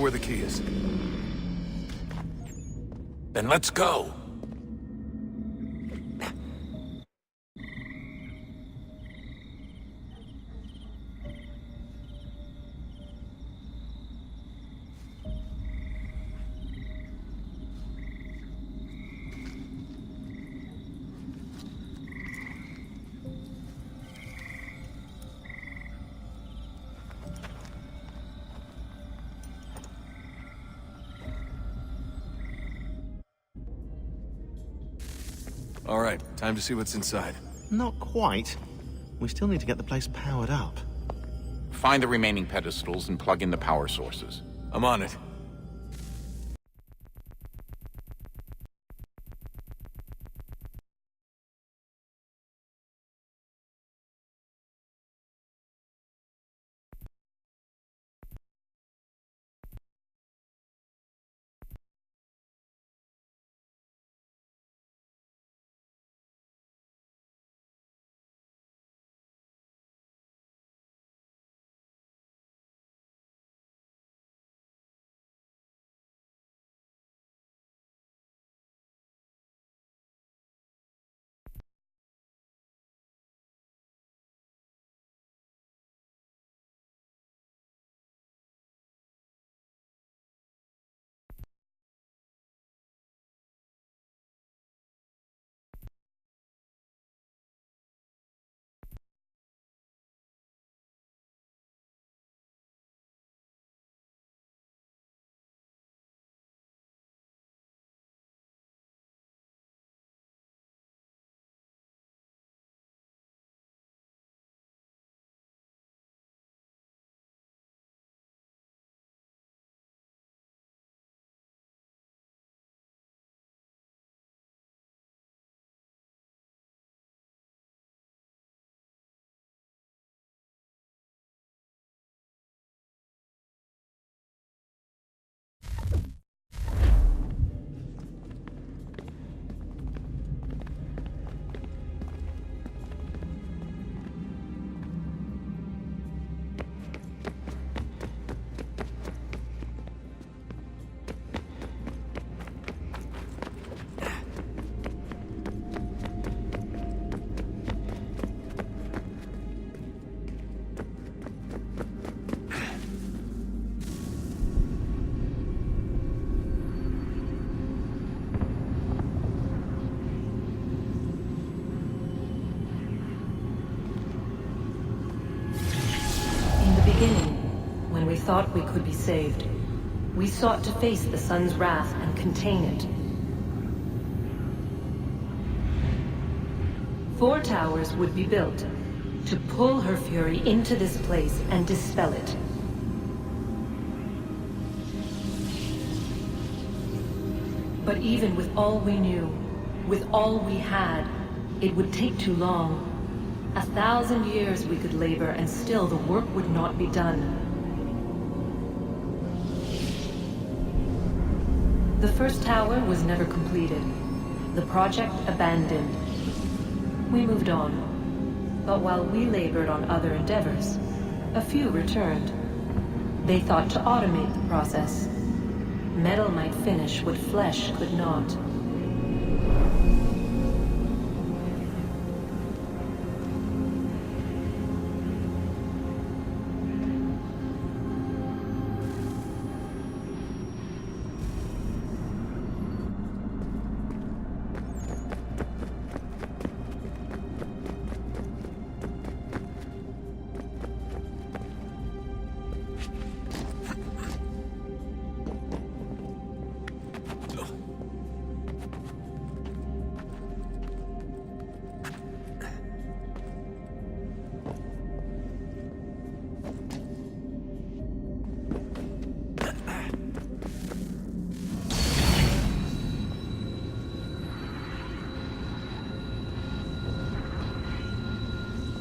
where the key is. Then let's go. All right, time to see what's inside. Not quite. We still need to get the place powered up. Find the remaining pedestals and plug in the power sources. I'm on it. When we thought we could be saved, we sought to face the sun's wrath and contain it. 4 towers would be built to pull her fury into this place and dispel it. But even with all we knew, with all we had, it would take too long. 1,000 years we could labor and still the work would not be done. The first tower was never completed. The project abandoned. We moved on. But while we labored on other endeavors, a few returned. They thought to automate the process. Metal might finish what flesh could not.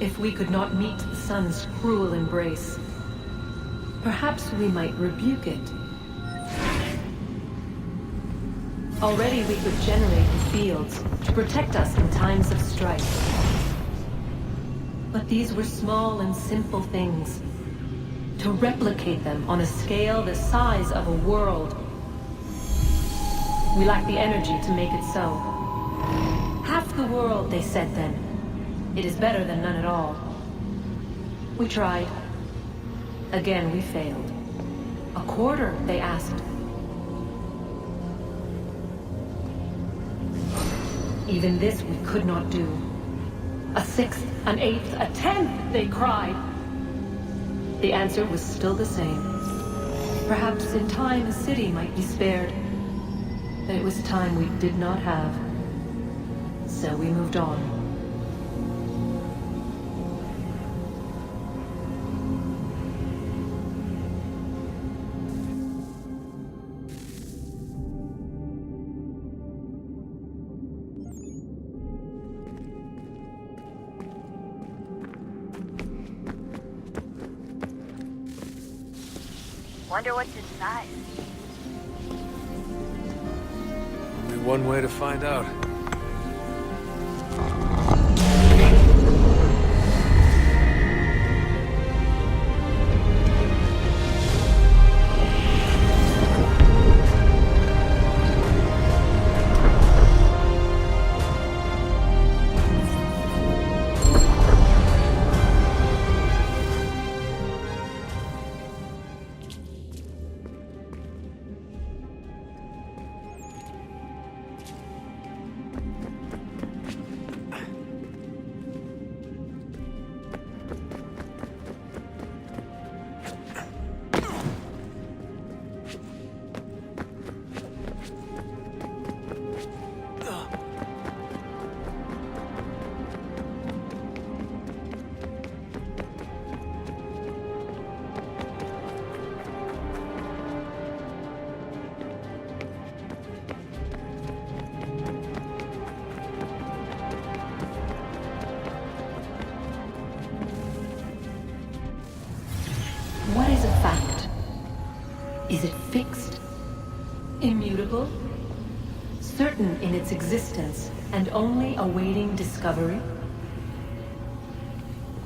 If we could not meet the sun's cruel embrace, perhaps we might rebuke it. Already we could generate the fields to protect us in times of strife. But these were small and simple things. to replicate them on a scale the size of a world. We lack the energy to make it so. Half the world, they said then. It is better than none at all. We tried. Again, we failed. A quarter, they asked. Even this we could not do. A sixth, an eighth, a tenth, they cried. The answer was still the same. Perhaps in time a city might be spared. But it was time we did not have. So we moved on. Wonder what's inside. Only one way to find out. What is a fact? Is it fixed? Immutable? Certain in its existence and only awaiting discovery?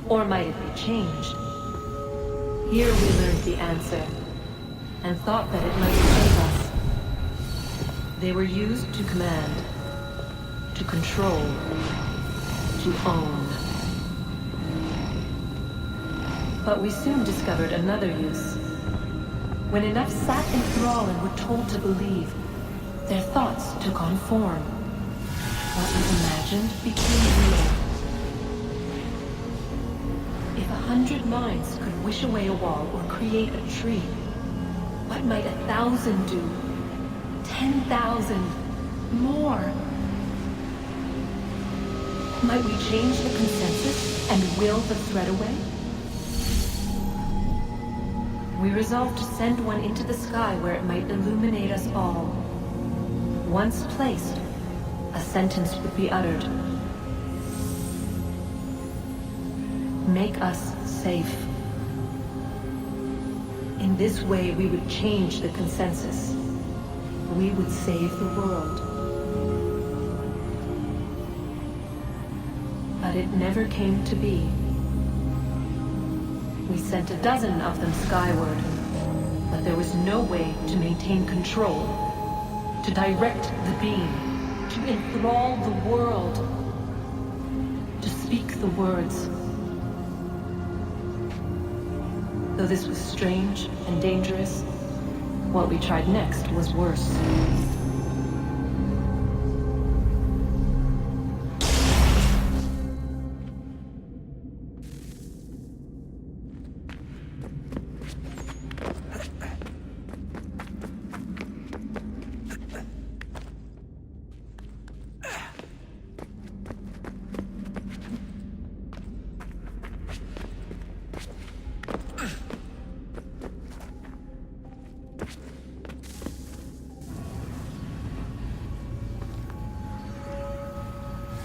Or might it be changed? Here we learned the answer, and thought that it might save us. They were used to command, to control, to own. But we soon discovered another use. When enough sat in thrall and were told to believe, their thoughts took on form. What was imagined became real. If 100 minds could wish away a wall or create a tree, what might 1,000 do? 10,000? More? Might we change the consensus and will the thread away? We resolved to send one into the sky where it might illuminate us all. Once placed, a sentence would be uttered. Make us safe. In this way, we would change the consensus. We would save the world. But it never came to be. We sent a dozen of them skyward, but there was no way to maintain control, to direct the beam, to enthrall the world, to speak the words. Though this was strange and dangerous, what we tried next was worse.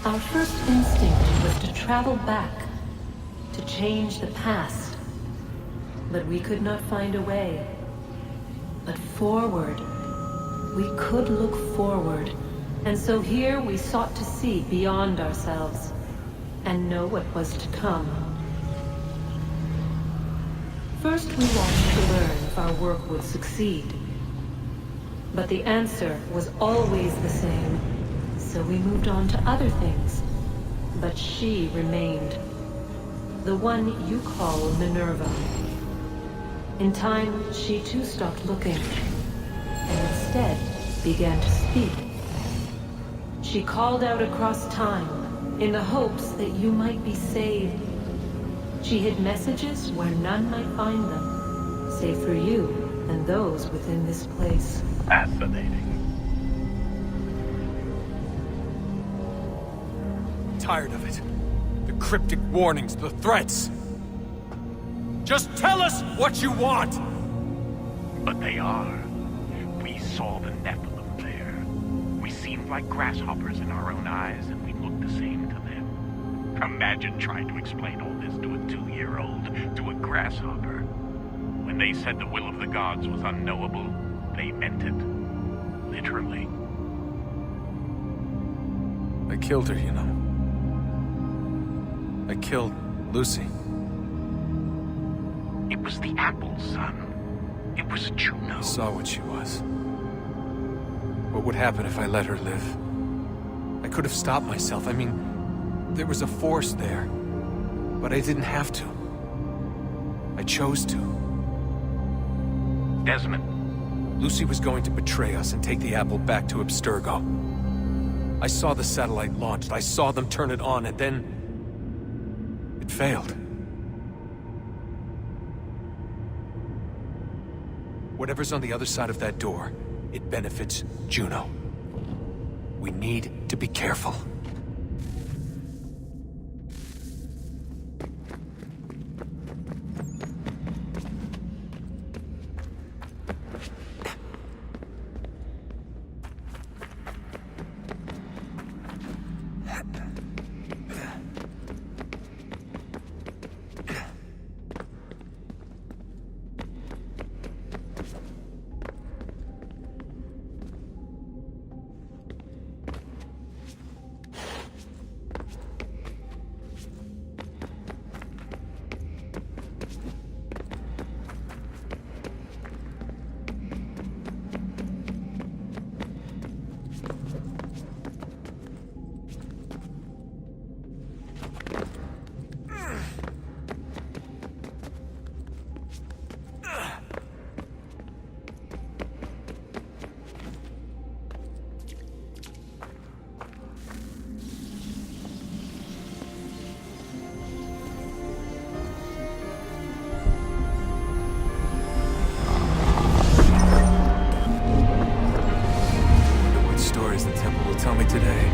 Our first instinct was to travel back, to change the past. But we could not find a way. But forward. We could look forward. And so here we sought to see beyond ourselves and know what was to come. First, we wanted to learn if our work would succeed. But the answer was always the same. So we moved on to other things. But she remained. The one you call Minerva. In time, she too stopped looking, and instead began to speak. She called out across time, in the hopes that you might be saved. She hid messages where none might find them, save for you and those within this place. Fascinating. Tired of it. The cryptic warnings, the threats. Just tell us what you want! But they are. We saw the Nephilim there. We seemed like grasshoppers in our own eyes, and we looked the same to them. Imagine trying to explain all this to a 2-year-old, to a grasshopper. When they said the will of the gods was unknowable, they meant it. Literally. I killed her, you know. I killed Lucy. It was the apple, son. It was Juno. I saw what she was. What would happen if I let her live? I could have stopped myself. I mean, there was a force there. But I didn't have to. I chose to. Desmond. Lucy was going to betray us and take the apple back to Abstergo. I saw the satellite launched. I saw them turn it on, and then... it failed. Whatever's on the other side of that door, it benefits Juno. We need to be careful. Tell me today.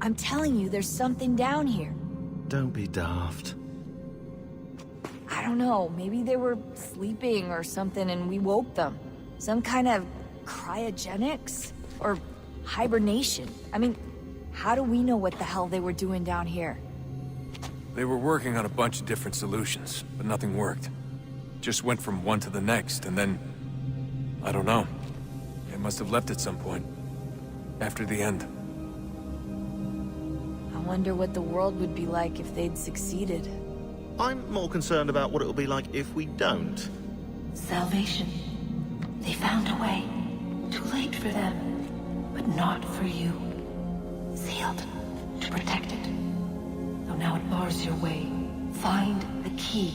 I'm telling you, there's something down here. Don't be daft. I don't know, maybe they were sleeping or something and we woke them. Some kind of cryogenics? Or hibernation? I mean, how do we know what the hell they were doing down here? They were working on a bunch of different solutions, but nothing worked. Just went from one to the next, and then... I don't know. They must have left at some point. After the end. I wonder what the world would be like if they'd succeeded. I'm more concerned about what it'll be like if we don't. Salvation. They found a way. Too late for them, but not for you. Sealed to protect it. Though now it bars your way. Find the key.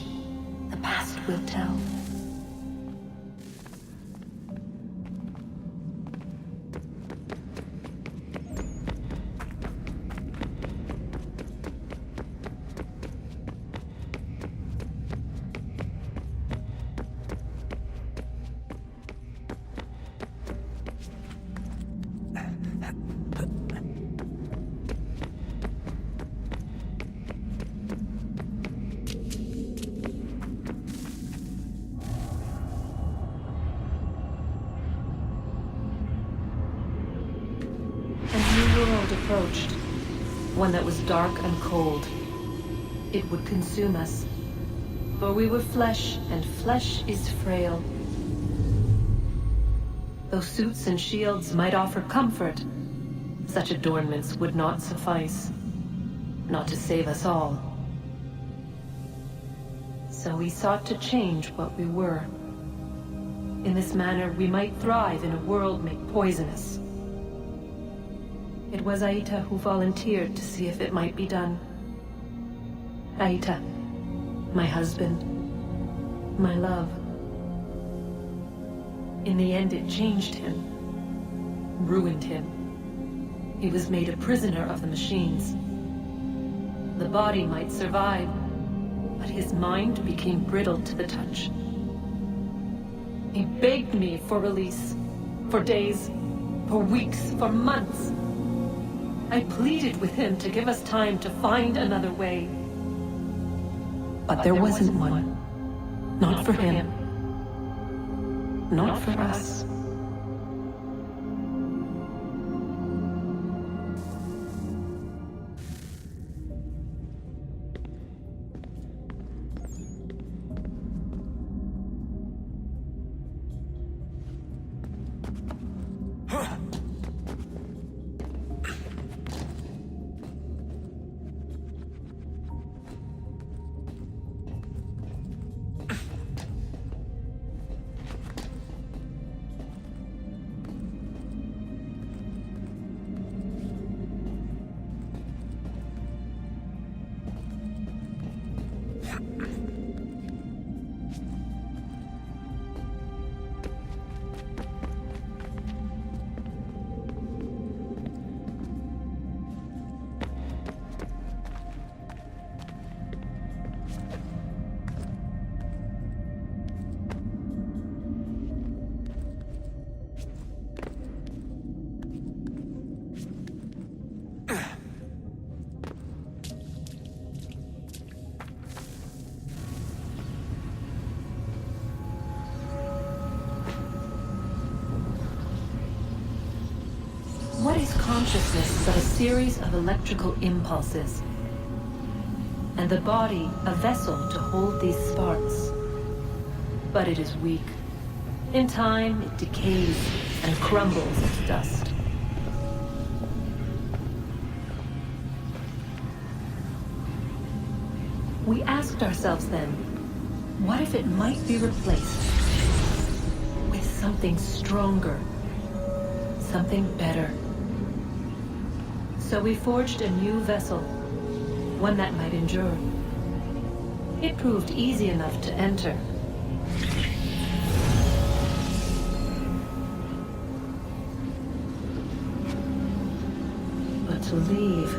The past will tell. approached. One that was dark and cold. It would consume us. For we were flesh, and flesh is frail. Though suits and shields might offer comfort, such adornments would not suffice. Not to save us all. So we sought to change what we were. In this manner, we might thrive in a world made poisonous. It was Aita who volunteered to see if it might be done. Aita, my husband, my love. In the end, it changed him, ruined him. He was made a prisoner of the machines. The body might survive, but his mind became brittle to the touch. He begged me for release, for days, for weeks, for months. I pleaded with him to give us time to find another way. But there wasn't one. Not for him. Not for us. What is consciousness but a series of electrical impulses? And the body a vessel to hold these sparks. But it is weak. In time, it decays and crumbles to dust. We asked ourselves then, what if it might be replaced with something stronger, something better? So we forged a new vessel, one that might endure. It proved easy enough to enter. But to leave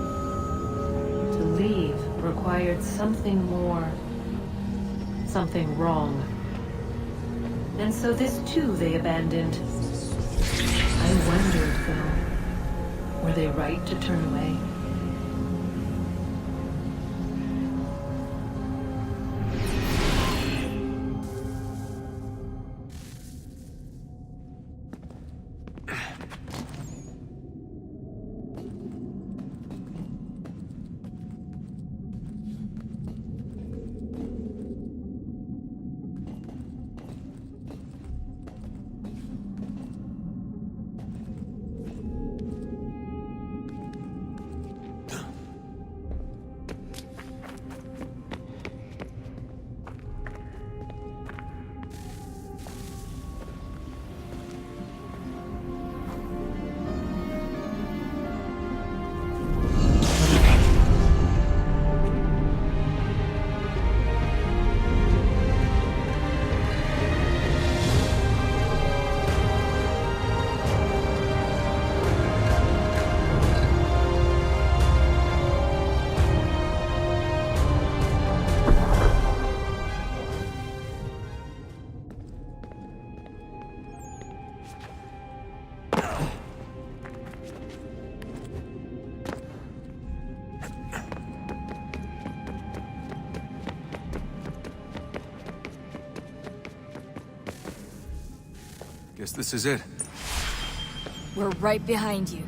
required something more, something wrong. And so this too they abandoned. I wondered, though, were they right to turn away? Guess this is it. We're right behind you.